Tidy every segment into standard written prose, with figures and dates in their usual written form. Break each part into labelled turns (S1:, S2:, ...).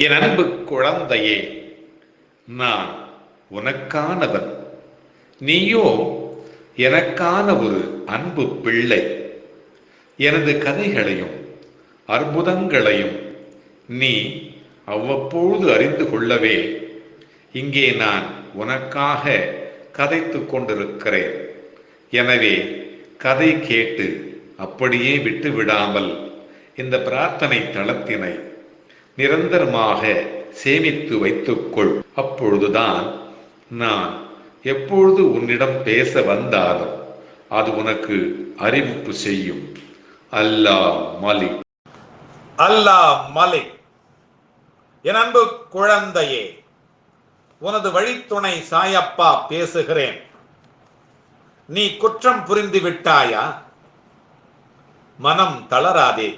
S1: என் அன்பு குழந்தையே, நான் உனக்கானவன். நீயோ எனக்கான ஒரு அன்பு பிள்ளை. எனது கதைகளையும் அற்புதங்களையும் நீ அவ்வப்பொழுது அறிந்து கொள்ளவே இங்கே நான் உனக்காக கதைத்து கொண்டிருக்கிறேன். எனவே கதை கேட்டு அப்படியே விட்டு விடாமல் இந்த பிரார்த்தனை தளத்தினை நிரந்தரமாக சேமித்து வைத்துக்கொள். அப்பொழுதுதான் நான் எப்பொழுது உன்னிடம் பேச வந்தாலும் அது உனக்கு அறிவிப்பு செய்யும். அல்லாஹ் மலிக்.
S2: அல்லாஹ் மலிக். என் அன்பு குழந்தையே, உனது வழித்துணை சாயப்பா பேசுகிறேன். நீ குற்றம் புரிந்து விட்டாயா? மனம் தளராதே.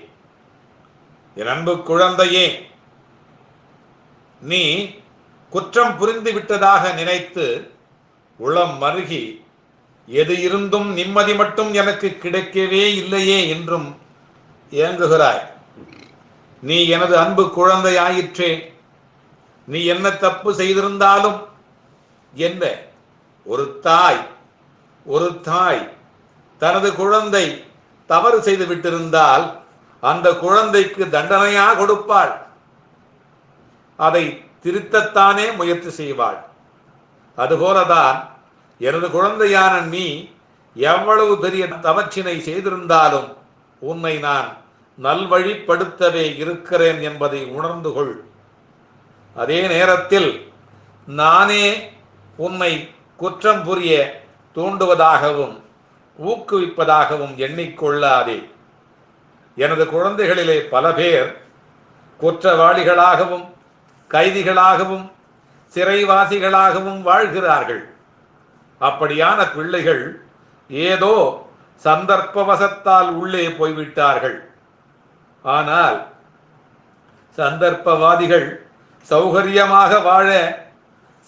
S2: என் அன்பு குழந்தையே, நீ குற்றம் புரிந்து விட்டதாக நினைத்து உளம் மருகி எது இருந்தும் நிம்மதி மட்டும் எனக்கு கிடைக்கவே இல்லையே என்றும் ஏங்குகிறாய். நீ எனது அன்பு குழந்தையாயிற்றே. நீ என்ன தப்பு செய்திருந்தாலும் என்ன, ஒரு தாய் தனது குழந்தை தவறு செய்து விட்டிருந்தால் அந்த குழந்தைக்கு தண்டனையா கொடுப்பாள். அதை திருத்தத்தானே முயற்சி செய்வாள். அதுபோலதான் எனது குழந்தையான நீ எவ்வளவு பெரிய தவற்றினை செய்திருந்தாலும் உன்னை நான் நல்வழிப்படுத்தவே இருக்கிறேன் என்பதை உணர்ந்து கொள். அதே நேரத்தில் நானே உன்னை குற்றம் புரிய தூண்டுவதாகவும் ஊக்குவிப்பதாகவும் எண்ணிக்கொள்ளாதே. எனது குழந்தைகளிலே பல பேர் குற்றவாளிகளாகவும் கைதிகளாகவும் சிறைவாசிகளாகவும் வாழ்கிறார்கள். அப்படியான பிள்ளைகள் ஏதோ சந்தர்ப்பவசத்தால் உள்ளே போய்விட்டார்கள். ஆனால் சந்தர்ப்பவாதிகள் சௌகரியமாக வாழ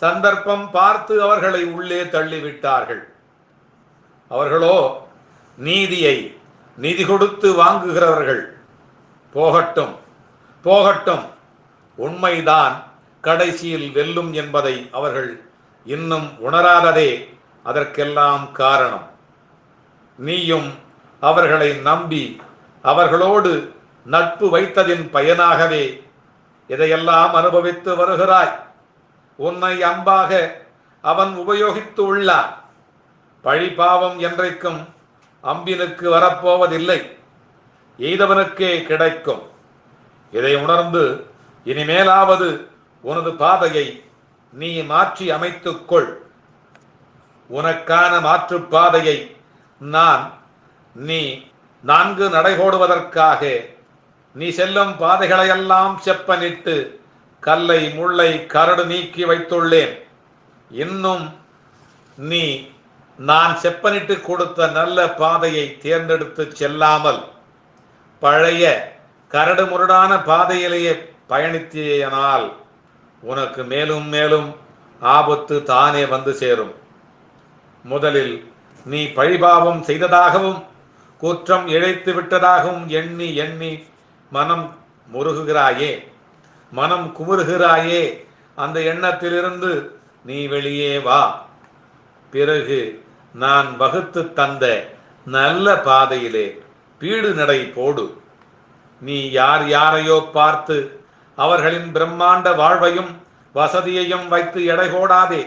S2: சந்தர்ப்பம் பார்த்து அவர்களை உள்ளே தள்ளிவிட்டார்கள். அவர்களோ நீதியை நிதி கொடுத்து வாங்குகிறவர்கள். போகட்டும் போகட்டும், உண்மைதான் கடைசியில் வெல்லும் என்பதை அவர்கள் இன்னும் உணராததே அதற்கெல்லாம் காரணம். நீயும் அவர்களை நம்பி அவர்களோடு நட்பு வைத்ததின் பயனாகவே இதையெல்லாம் அனுபவித்து வருகிறாய். உன்னை அம்பாக அவன் உபயோகித்து உள்ளான். பழி பாவம் என்றைக்கும் அம்பினுக்கு வரப்போவதில்லை, எய்தவனுக்கே கிடைக்கும். இதை உணர்ந்து இனிமேலாவது உனது பாதையை நீ மாற்றி அமைத்துக்கொள். உனக்கான மாற்றுப்பாதையை நீ நான்கு நடைபோடுவதற்காக நீ செல்லும் பாதைகளையெல்லாம் செப்பனிட்டு கல்லை முள்ளை கரடு நீக்கி வைத்துள்ளேன். இன்னும் நீ நான் செப்பனிட்டு கொடுத்த நல்ல பாதையை தேர்ந்தெடுத்து செல்லாமல் பழைய கரடு முரடான பாதையிலேயே பயணித்தேனால் உனக்கு மேலும் மேலும் ஆபத்து தானே வந்து சேரும். முதலில் நீ பழிபாவம் செய்ததாகவும் குற்றம் இழைத்து விட்டதாகவும் எண்ணி எண்ணி மனம் முருகுகிறாயே, மனம் குமுறுகிறாயே. அந்த எண்ணத்திலிருந்து நீ வெளியே வா. பிறகு நான் வகுத்து தந்த நல்ல பாதையிலே பீடு நடை போடு. நீ யார் யாரையோ பார்த்து அவர்களின் பிரம்மாண்ட வாழ்வையும் வசதியையும் வைத்து எடை போடாதே.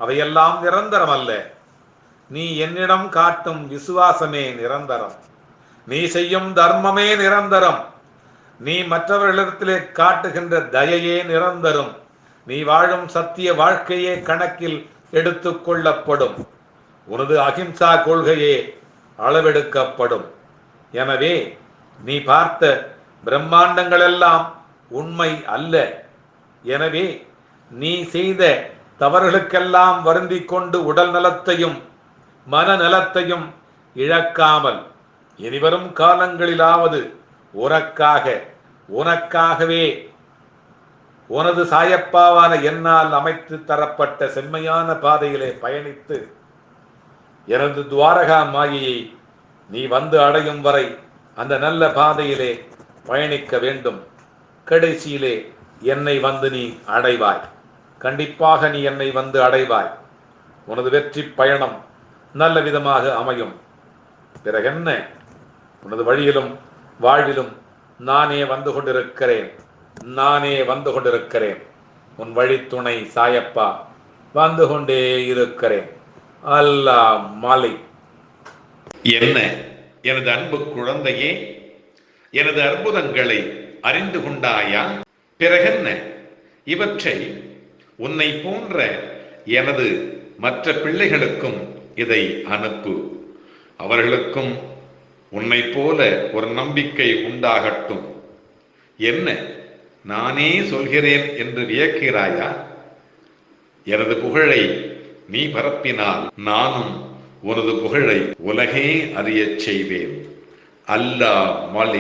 S2: அவையெல்லாம் நிரந்தரம் அல்ல. நீ என்னிடம் காட்டும் விசுவாசமே நிரந்தரம். நீ செய்யும் தர்மமே நிரந்தரம். நீ மற்றவர்களிடத்திலே காட்டுகின்ற தயையே நிரந்தரம். நீ வாழும் சத்திய வாழ்க்கையே கணக்கில் எடுத்து கொள்ளப்படும். உனது அகிம்சா கொள்கையே அளவெடுக்கப்படும். எனவே நீ பார்த்த பிரம்மாண்டங்கள் எல்லாம் உண்மை அல்ல. எனவே நீ செய்த தவறுகளுக்கெல்லாம் வருந்திக் கொண்டு உடல் நலத்தையும் மனநலத்தையும் இழக்காமல் இனிவரும் காலங்களிலாவது உனக்காகவே உனது சாயப்பாவான என்னால் அமைத்து தரப்பட்ட செம்மையான பாதையிலே பயணித்து எனது துவாரகா மாயையை நீ வந்து அடையும் வரை அந்த நல்ல பாதையிலே பயணிக்க வேண்டும். கடைசியிலே என்னை வந்து நீ அடைவாய். கண்டிப்பாக நீ என்னை வந்து அடைவாய். உனது வெற்றி பயணம் நல்ல விதமாக அமையும். பிறகென்ன, உனது வழியிலும் வாழ்விலும் நானே வந்து கொண்டிருக்கிறேன். நானே வந்து கொண்டிருக்கிறேன். உன் வழித்துணை சாயப்பா வந்து கொண்டே இருக்கிறேன். அல்லாஹ் மாலிக்.
S1: என்ன எனது அன்பு குழந்தையே, எனது அற்புதங்களை அறிந்து கொண்டாயா? பிறகென்ன, இவற்றை உன்னை போன்ற எனது மற்ற பிள்ளைகளுக்கும் இதை அனுப்பு. அவர்களுக்கும் உன்னை போல ஒரு நம்பிக்கை உண்டாகட்டும். என்ன, நானே சொல்கிறேன் என்று வியக்கிறாயா? எனது புகழை நீ பரப்பினால் நானும் உனது புகழை உலகே அறியச் செய்வேன். அல்லாஹ் மாலிக்.